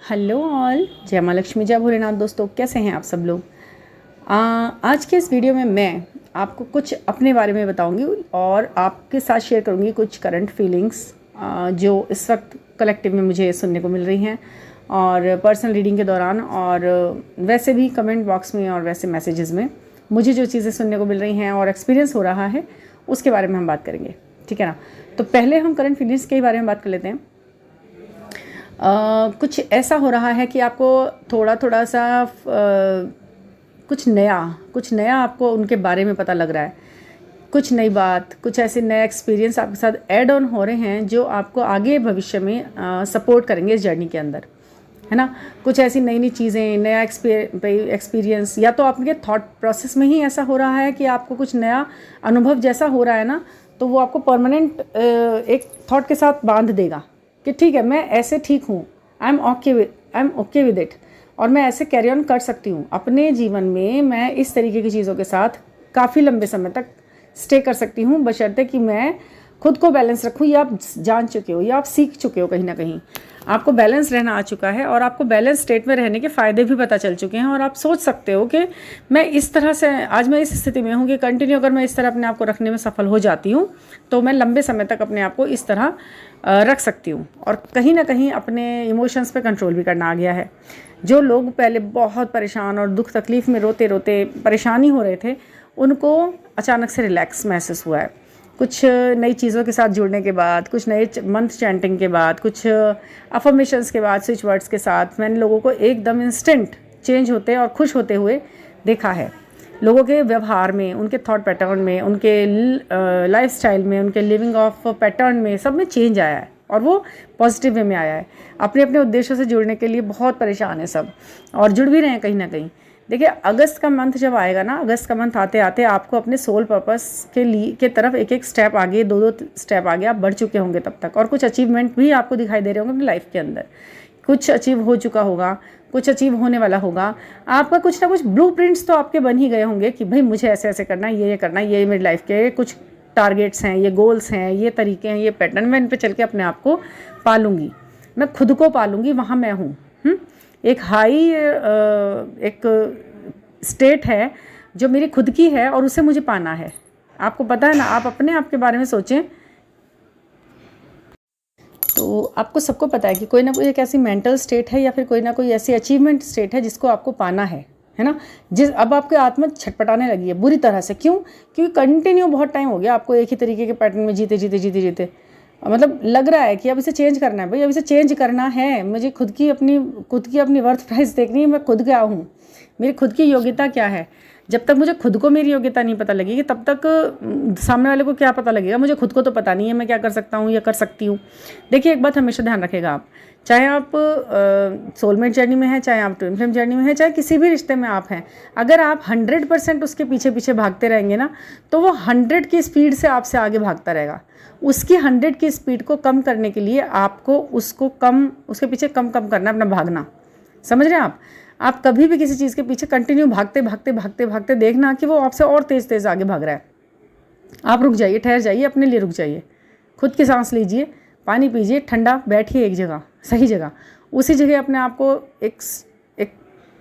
Hello all, जय माँ लक्ष्मी, जय भोलेनाथ। दोस्तों, कैसे हैं आप सब लोग। आज के इस वीडियो में मैं आपको कुछ अपने बारे में बताऊंगी और आपके साथ शेयर करूंगी कुछ करंट फीलिंग्स जो इस वक्त कलेक्टिव में मुझे सुनने को मिल रही हैं और पर्सनल रीडिंग के दौरान और वैसे भी कमेंट बॉक्स में और वैसे मैसेजेस में मुझे जो चीज़ें सुनने को मिल रही हैं और एक्सपीरियंस हो रहा है उसके बारे में हम बात करेंगे, ठीक है ना। तो पहले हम करंट फीलिंग्स के बारे में बात कर लेते हैं। कुछ ऐसा हो रहा है कि आपको थोड़ा सा कुछ नया आपको उनके बारे में पता लग रहा है। कुछ नई बात, कुछ ऐसे नए एक्सपीरियंस आपके साथ ऐड ऑन हो रहे हैं जो आपको आगे भविष्य में सपोर्ट करेंगे इस जर्नी के अंदर, है ना। कुछ ऐसी नई चीज़ें, नया एक्सपीरियंस, या तो आपके थॉट प्रोसेस में ही ऐसा हो रहा है कि आपको कुछ नया अनुभव जैसा हो रहा है ना, तो वो आपको परमानेंट एक थॉट के साथ बांध देगा कि ठीक है, मैं ऐसे ठीक हूँ, I am okay with it, और मैं ऐसे कैरी ऑन कर सकती हूँ अपने जीवन में। मैं इस तरीके की चीज़ों के साथ काफ़ी लंबे समय तक स्टे कर सकती हूँ, बशर्ते कि मैं खुद को बैलेंस रखूँ। या आप जान चुके हो या आप सीख चुके हो, कहीं ना कहीं आपको बैलेंस रहना आ चुका है और आपको बैलेंस स्टेट में रहने के फ़ायदे भी पता चल चुके हैं। और आप सोच सकते हो कि मैं इस तरह से, आज मैं इस स्थिति में हूँ कि कंटिन्यू अगर मैं इस तरह अपने आप को रखने में सफल हो जाती हूँ तो मैं लंबे समय तक अपने आप को इस तरह रख सकती हूँ। और कहीं ना कहीं अपने इमोशंस पे कंट्रोल भी करना आ गया है। जो लोग पहले बहुत परेशान और दुख तकलीफ़ में रोते रोते परेशानी हो रहे थे, उनको अचानक से रिलैक्स महसूस हुआ है। कुछ नई चीज़ों के साथ जुड़ने के बाद, कुछ नए मंत्र चैंटिंग के बाद, कुछ अफर्मेशंस के बाद, स्विच वर्ड्स के साथ मैंने लोगों को एकदम इंस्टेंट चेंज होते और खुश होते हुए देखा है। लोगों के व्यवहार में, उनके थॉट पैटर्न में, उनके लाइफस्टाइल में, उनके लिविंग ऑफ पैटर्न में, सब में चेंज आया है और वो पॉजिटिव वे में आया है। अपने अपने उद्देश्यों से जुड़ने के लिए बहुत परेशान है सब, और जुड़ भी रहे हैं कहीं ना कहीं। देखिए, अगस्त का मंथ जब आएगा ना, अगस्त का मंथ आते आते आपको अपने सोल पर्पस के तरफ एक एक स्टेप आगे, दो स्टेप आगे आप बढ़ चुके होंगे तब तक। और कुछ अचीवमेंट भी आपको दिखाई दे रहे होंगे अपनी लाइफ के अंदर। कुछ अचीव हो चुका होगा, कुछ अचीव होने वाला होगा। आपका कुछ ना कुछ ब्लूप्रिंट्स तो आपके बन ही गए होंगे कि भाई मुझे ऐसे ऐसे करना है, ये करना है, ये मेरी लाइफ के कुछ टारगेट्स हैं, ये गोल्स हैं, ये तरीके हैं, ये पैटर्न, मैं इन पे चल के अपने आप को पालूंगी, मैं खुद को पालूंगी, वहाँ मैं हूँ। एक हाई एक स्टेट है जो मेरी खुद की है और उसे मुझे पाना है। आपको पता है ना, आप अपने आप के बारे में सोचें तो आपको सबको पता है कि कोई ना कोई एक ऐसी मेंटल स्टेट है या फिर कोई ना कोई ऐसी अचीवमेंट स्टेट है जिसको आपको पाना है ना। अब आपकी आत्मा छटपटाने लगी है बुरी तरह से। क्यों? क्योंकि कंटिन्यू बहुत टाइम हो गया आपको एक ही तरीके के पैटर्न में जीते, मतलब लग रहा है कि अब इसे चेंज करना है। भाई, अब इसे चेंज करना है, मुझे खुद की अपनी वर्थ प्राइस देखनी है। मैं खुद क्या हूँ, मेरी खुद की योग्यता क्या है। जब तक मुझे खुद को मेरी योग्यता नहीं पता लगेगी, तब तक सामने वाले को क्या पता लगेगा। मुझे खुद को तो पता नहीं है मैं क्या कर सकता हूँ या कर सकती हूँ। देखिए, एक बात हमेशा ध्यान रखेगा आप, चाहे आप सोलमेट जर्नी में हैं, चाहे आप ट्विन फ्लेम जर्नी में हैं, चाहे किसी भी रिश्ते में आप हैं, अगर आप 100% उसके पीछे पीछे भागते रहेंगे ना, तो वो 100 की स्पीड से आपसे आगे भागता रहेगा। उसकी 100 की स्पीड को कम करने के लिए आपको उसके पीछे कम करना, अपना भागना। समझ रहे हैं आप कभी भी किसी चीज़ के पीछे कंटिन्यू भागते देखना कि वो आपसे और तेज़ आगे भाग रहा है। आप रुक जाइए, ठहर जाइए, अपने लिए रुक जाइए, खुद की सांस लीजिए, पानी पीजिए, ठंडा बैठिए एक जगह, सही जगह, उसी जगह अपने आप को एक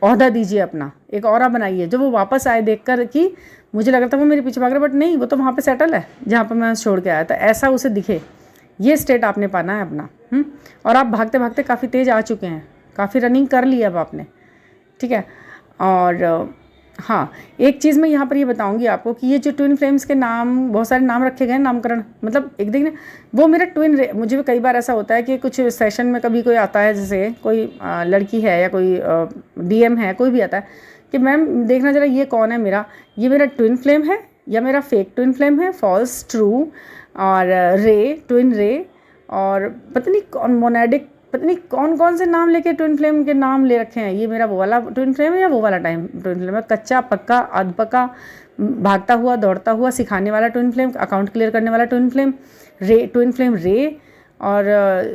ओहदा दीजिए, अपना एक ऑरा बनाइए जो वो वापस आए देखकर कि मुझे लग रहा था वो मेरे पीछे भाग रहा है, बट नहीं, वो तो वहाँ पे सेटल है जहाँ पर मैं छोड़ के आया था, ऐसा उसे दिखे। ये स्टेट आपने पाना है अपना। और आप भागते काफ़ी तेज़ आ चुके हैं, काफ़ी रनिंग कर ली अब आपने, ठीक है। और हाँ, एक चीज़ मैं यहाँ पर ये बताऊँगी आपको कि ये जो ट्विन फ्लेम्स के नाम, बहुत सारे नाम रखे गए, नामकरण, मतलब एक देखिए, वो मेरा मुझे भी कई बार ऐसा होता है कि कुछ सेशन में कभी कोई आता है, जैसे कोई लड़की है या कोई DM है, कोई भी आता है कि मैम देखना जरा ये कौन है, ये मेरा ट्विन फ्लेम है या मेरा फेक ट्विन फ्लेम है, फॉल्स, ट्रू, और ट्विन रे, और पता नहीं कौन मोनेडिक, पता नहीं कौन से नाम लेके ट्विन फ्लेम के नाम ले रखे हैं। ये मेरा वो वाला ट्विन फ्लेम है या वो वाला ट्विन फ्लेम है, कच्चा पक्का अध पक्का, भागता हुआ दौड़ता हुआ सिखाने वाला ट्विन फ्लेम, अकाउंट क्लियर करने वाला ट्विन फ्लेम रे, और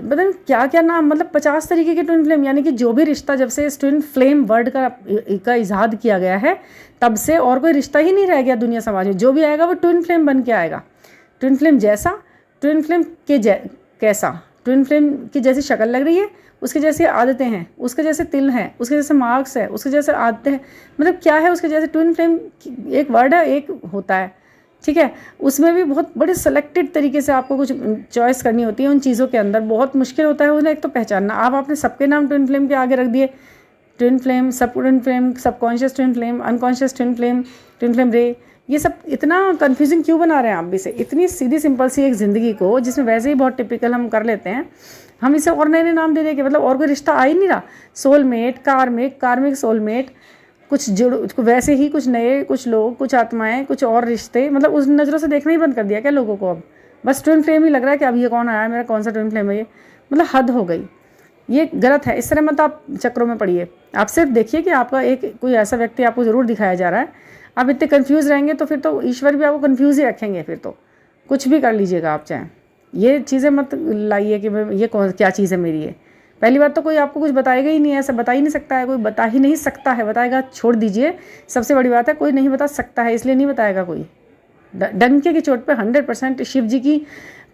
पता नहीं क्या क्या नाम, मतलब 50 तरीके के ट्विन फ्लेम। यानी कि जो भी रिश्ता, जब से इस ट्विन फ्लेम वर्ड का इजाद किया गया है, तब से और कोई रिश्ता ही नहीं रह गया दुनिया समाज में। जो भी आएगा वो ट्विन फ्लेम बन के आएगा। ट्विन फ्लेम जैसा, ट्विन फ्लेम के कैसा, ट्विन फ्लेम की जैसी शक्ल लग रही है, उसके जैसी आदतें हैं, उसके जैसे तिल हैं, उसके जैसे मार्क्स है, उसके जैसे आदतें हैं, मतलब क्या है उसके जैसे। ट्विन फ्लेम एक वर्ड है, एक होता है, ठीक है। उसमें भी बहुत बड़े सेलेक्टेड तरीके से आपको कुछ चॉइस करनी होती है उन चीज़ों के अंदर। बहुत मुश्किल होता है उन्हें एक तो पहचानना। आप आपने सबके नाम ट्विन फ्लेम के आगे रख दिए, ट्विन फ्लेम, सब twin flame, subconscious twin flame, unconscious twin flame रे, ये सब इतना कंफ्यूजिंग क्यों बना रहे हैं आप भी से। इतनी सीधी सिंपल सी एक ज़िंदगी को, जिसमें वैसे ही बहुत टिपिकल हम कर लेते हैं, हम इसे और नए नए नाम दे देंगे। मतलब और कोई रिश्ता आ ही नहीं रहा। सोलमेट, कार्मिक सोलमेट, कुछ वैसे ही कुछ नए, कुछ लोग, कुछ आत्माएं, कुछ और रिश्ते, मतलब उस नज़रों से देखना ही बंद कर दिया क्या लोगों को। अब बस ट्विन फ्लेम ही लग रहा है कि अब ये कौन आया, मेरा कौन सा ट्विन फ्लेम है ये, मतलब हद हो गई। ये गलत है। इस तरह मत आप चक्रों में पड़िए। आप सिर्फ देखिए कि आपका एक कोई ऐसा व्यक्ति आपको ज़रूर दिखाया जा रहा है। आप इतने कंफ्यूज रहेंगे तो फिर तो ईश्वर भी आपको कंफ्यूज ही रखेंगे। फिर तो कुछ भी कर लीजिएगा आप चाहें। ये चीज़ें मत लाइए कि ये क्या चीज़ है मेरी ये। पहली बार तो कोई आपको कुछ बताएगा ही नहीं है, ऐसा बता ही नहीं सकता है कोई, बता ही नहीं सकता है। बताएगा छोड़ दीजिए, सबसे बड़ी बात है कोई नहीं बता सकता है, इसलिए नहीं बताएगा कोई। डंके की चोट पे 100% शिव जी की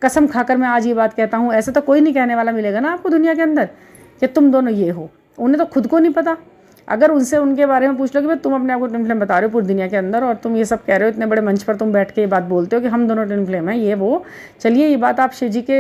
कसम खाकर मैं आज ये बात कहता हूँ, ऐसा तो कोई नहीं कहने वाला मिलेगा ना आपको दुनिया के अंदर कि तुम दोनों ये हो। उन्हें तो खुद को नहीं पता। अगर उनसे उनके बारे में पूछ लो कि भाई तुम अपने आप को ट्विन फ्लेम बता रहे हो पूरी दुनिया के अंदर, और तुम ये सब कह रहे हो, इतने बड़े मंच पर तुम बैठ के ये बात बोलते हो कि हम दोनों ट्विन फ्लेम हैं, ये वो। चलिए ये बात आप शिव जी के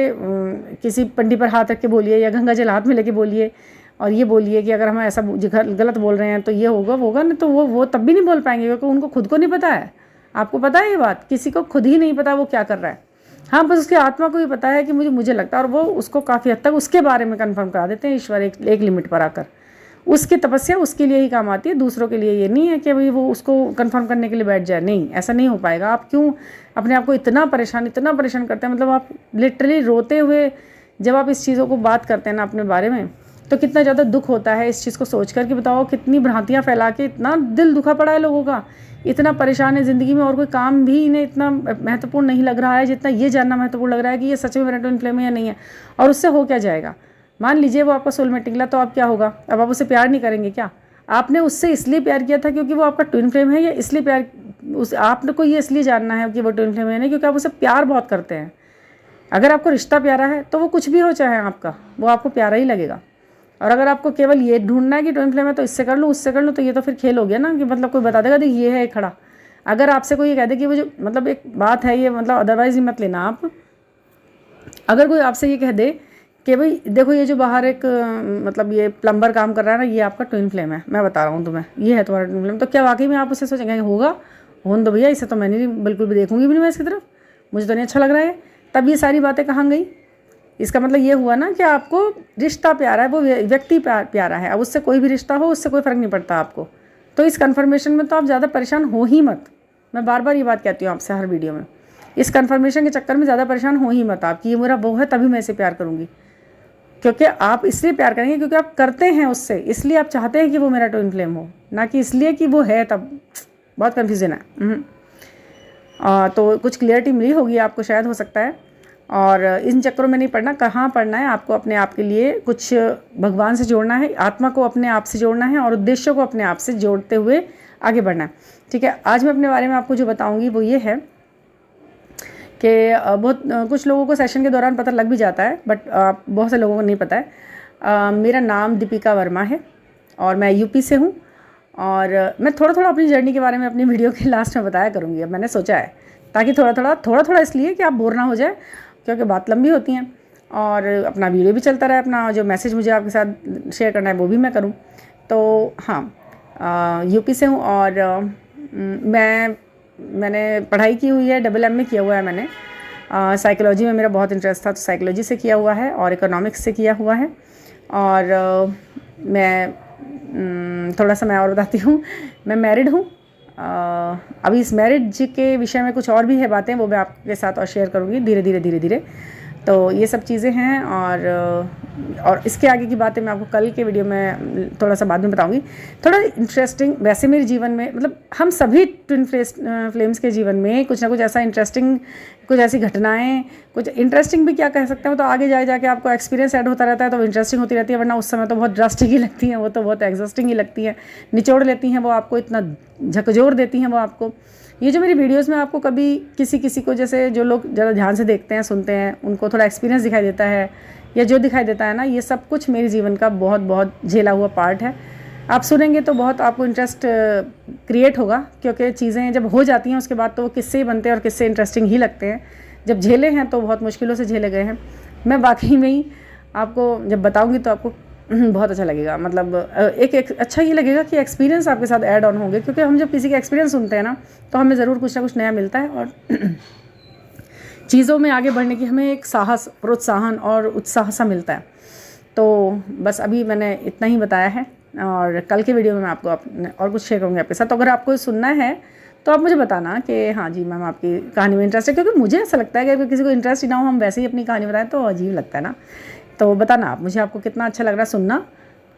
किसी पंडी पर हाथ रख के बोलिए, या गंगा जल हाथ में लेके बोलिए, और ये बोलिए कि अगर हम ऐसा गलत बोल रहे हैं तो ये होगा ना, तो वो तब भी नहीं बोल पाएंगे, क्योंकि उनको खुद को नहीं पता है। आपको पता है ये बात, किसी को खुद ही नहीं पता वो क्या कर रहा है। हाँ, बस उसकी आत्मा को ही पता है कि मुझे लगता है, और वो उसको काफ़ी हद तक उसके बारे में कन्फर्म करा देते हैं ईश्वर एक लिमिट पर आकर। उसकी तपस्या उसके लिए ही काम आती है, दूसरों के लिए ये नहीं है कि भाई वो उसको कंफर्म करने के लिए बैठ जाए। नहीं, ऐसा नहीं हो पाएगा। आप क्यों अपने आप को इतना परेशान करते हैं। मतलब आप लिटरली रोते हुए जब आप इस चीज़ों को बात करते हैं ना अपने बारे में, तो कितना ज़्यादा दुख होता है इस चीज़ को सोच कर कि बताओ कितनी भ्रांतियाँ फैला के इतना दिल दुखा पड़ा है लोगों का, इतना परेशान है ज़िंदगी में, और कोई काम भी इन्हें इतना महत्वपूर्ण नहीं लग रहा है जितना ये जानना महत्वपूर्ण लग रहा है कि ये सच में मेरा ट्विन फ्लेम है या नहीं है। और उससे हो क्या जाएगा। मान लीजिए वो आपका सोलमेट निकला, तो आप क्या होगा, अब आप उससे प्यार नहीं करेंगे क्या। आपने उससे इसलिए प्यार किया था क्योंकि वो आपका ट्विन फ्लेम है, या इसलिए प्यार आपने को ये इसलिए जानना है कि वो ट्विन फ्लेम है नहीं, क्योंकि आप उससे प्यार बहुत करते हैं। अगर आपको रिश्ता प्यारा है तो वो कुछ भी हो चाहे आपका, वो आपको प्यारा ही लगेगा। और अगर आपको केवल ये ढूंढना है कि ट्विन फ्लेम है तो इससे कर लूँ उससे कर लूँ, तो ये तो फिर खेल हो गया ना, कि मतलब कोई बता देगा देख ये है खड़ा। अगर आपसे कोई ये कह दे कि वो जो मतलब एक बात है ये, मतलब अदरवाइज ही मत लेना आप। अगर कोई आपसे ये कह दे कि भाई देखो ये जो बाहर एक मतलब ये प्लम्बर काम कर रहा है ना, ये आपका ट्विन फ्लेम है, मैं बता रहा हूँ तुम्हें, ये है तुम्हारा ट्विन फ्लेम, तो क्या वाकई में आप उससे सोचेंगे होगा, होने दो भैया, इसे तो मैं नहीं बिल्कुल भी देखूंगी भी नहीं मैं इसकी तरफ, मुझे तो नहीं अच्छा लग रहा है। तब ये सारी बातें कहाँ गई। इसका मतलब ये हुआ ना कि आपको रिश्ता प्यारा है, वो व्यक्ति प्यारा है। अब उससे कोई भी रिश्ता हो उससे कोई फ़र्क नहीं पड़ता आपको। तो इस कन्फर्मेशन में तो आप ज़्यादा परेशान हो ही मत। मैं बार बार ये बात कहती हूँ आपसे हर वीडियो में, इस कन्फर्मेशन के चक्कर में ज़्यादा परेशान हो ही मत आप कि ये मेरा वो है तभी मैं इसे प्यार करूँगी। क्योंकि आप इसलिए प्यार करेंगे क्योंकि आप करते हैं उससे, इसलिए आप चाहते हैं कि वो मेरा ट्विन फ्लेम हो, ना कि इसलिए कि वो है। तब बहुत कन्फ्यूजन है। तो कुछ क्लियरिटी मिली होगी आपको शायद, हो सकता है। और इन चक्करों में नहीं पड़ना। कहाँ पढ़ना है आपको, अपने आप के लिए कुछ भगवान से जोड़ना है, आत्मा को अपने आप से जोड़ना है, और उद्देश्यों को अपने आप से जोड़ते हुए आगे बढ़ना है। ठीक है, आज मैं अपने बारे में आपको जो बताऊंगी वो ये है कि बहुत कुछ लोगों को सेशन के दौरान पता लग भी जाता है, बट बहुत से लोगों को नहीं पता है। मेरा नाम दीपिका वर्मा है और मैं यूपी से हूँ। और मैं थोड़ा थोड़ा अपनी जर्नी के बारे में अपनी वीडियो के लास्ट में बताया करूँगी। अब मैंने सोचा है ताकि थोड़ा थोड़ा इसलिए कि आप बोर ना हो जाए, क्योंकि बात लंबी होती हैं, और अपना वीडियो भी चलता रहे, अपना जो मैसेज मुझे आपके साथ शेयर करना है वो भी मैं करूँ। तो हाँ, यूपी से हूँ और मैंने पढ़ाई की हुई है, MA किया हुआ है मैंने। साइकोलॉजी में मेरा बहुत इंटरेस्ट था, तो साइकोलॉजी से किया हुआ है, और इकोनॉमिक्स से किया हुआ है। और मैं थोड़ा सा मैं और बताती हूँ, मैं मैरिड हूँ। अभी इस मैरिज के विषय में कुछ और भी है बातें, वो मैं आपके साथ और शेयर करूँगी धीरे धीरे। तो ये सब चीज़ें हैं, और इसके आगे की बातें मैं आपको कल के वीडियो में थोड़ा सा बाद में बताऊंगी। थोड़ा इंटरेस्टिंग, वैसे मेरे जीवन में, मतलब हम सभी ट्विन फ्लेम्स के जीवन में कुछ ना कुछ ऐसा इंटरेस्टिंग, कुछ ऐसी घटनाएं, कुछ इंटरेस्टिंग भी क्या कह सकते हैं, तो आगे जाके आपको एक्सपीरियंस ऐड होता रहता है तो इंटरेस्टिंग होती रहती है, वरना उस समय तो बहुत ड्रास्टिक ही लगती हैं, वो तो बहुत एग्जॉस्टिंग ही लगती हैं, निचोड़ लेती हैं वो आपको, इतना झकझोर देती हैं वो आपको। ये जो मेरी वीडियोस में आपको कभी किसी को, जैसे जो लोग ज़्यादा ध्यान से देखते हैं सुनते हैं, उनको थोड़ा एक्सपीरियंस दिखाई देता है या जो दिखाई देता है ना, ये सब कुछ मेरे जीवन का बहुत बहुत झेला हुआ पार्ट है। आप सुनेंगे तो बहुत आपको इंटरेस्ट क्रिएट होगा, क्योंकि चीज़ें जब हो जाती हैं उसके बाद तो वो किस्से ही बनते हैं और किस्से इंटरेस्टिंग ही लगते हैं। जब झेले हैं तो बहुत मुश्किलों से झेले गए हैं। मैं वाकई में ही आपको जब बताऊंगी तो आपको बहुत अच्छा लगेगा। मतलब एक अच्छा ये लगेगा कि एक्सपीरियंस आपके साथ ऐड ऑन होंगे, क्योंकि हम जब किसी का एक्सपीरियंस सुनते हैं ना तो हमें ज़रूर कुछ ना कुछ नया मिलता है और चीज़ों में आगे बढ़ने की हमें एक साहस, प्रोत्साहन और उत्साह सा मिलता है। तो बस अभी मैंने इतना ही बताया है और कल के वीडियो में मैं आपको और कुछ शेयर करूँगी आपके साथ। तो अगर आपको सुनना है तो आप मुझे बताना कि हाँ जी मैम आपकी कहानी में इंटरेस्ट है, क्योंकि मुझे ऐसा लगता है कि अगर किसी को इंटरेस्ट ही ना हो, हम वैसे ही अपनी कहानी बताएं तो अजीब लगता है ना। तो बताना आप मुझे, आपको कितना अच्छा लग रहा है सुनना,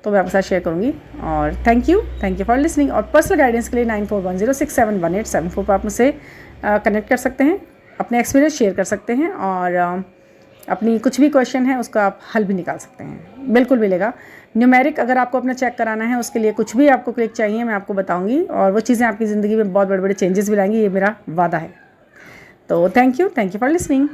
तो मैं आपके साथ शेयर करूँगी। और थैंक यू फॉर लिसनिंग। और पर्सनल गाइडेंस के लिए 9410671874 पर आप मुझसे कनेक्ट कर सकते हैं, अपने एक्सपीरियंस शेयर कर सकते हैं और अपनी कुछ भी क्वेश्चन है उसका आप हल भी निकाल सकते हैं, बिल्कुल मिलेगा। न्यूमेरिक अगर आपको अपना चेक कराना है, उसके लिए कुछ भी आपको क्लिक चाहिए मैं आपको बताऊंगी और वो चीज़ें आपकी ज़िंदगी में बहुत बड़े बड़े चेंजेस भी लाएंगी, ये मेरा वादा है। तो थैंक यू फॉर लिसनिंग।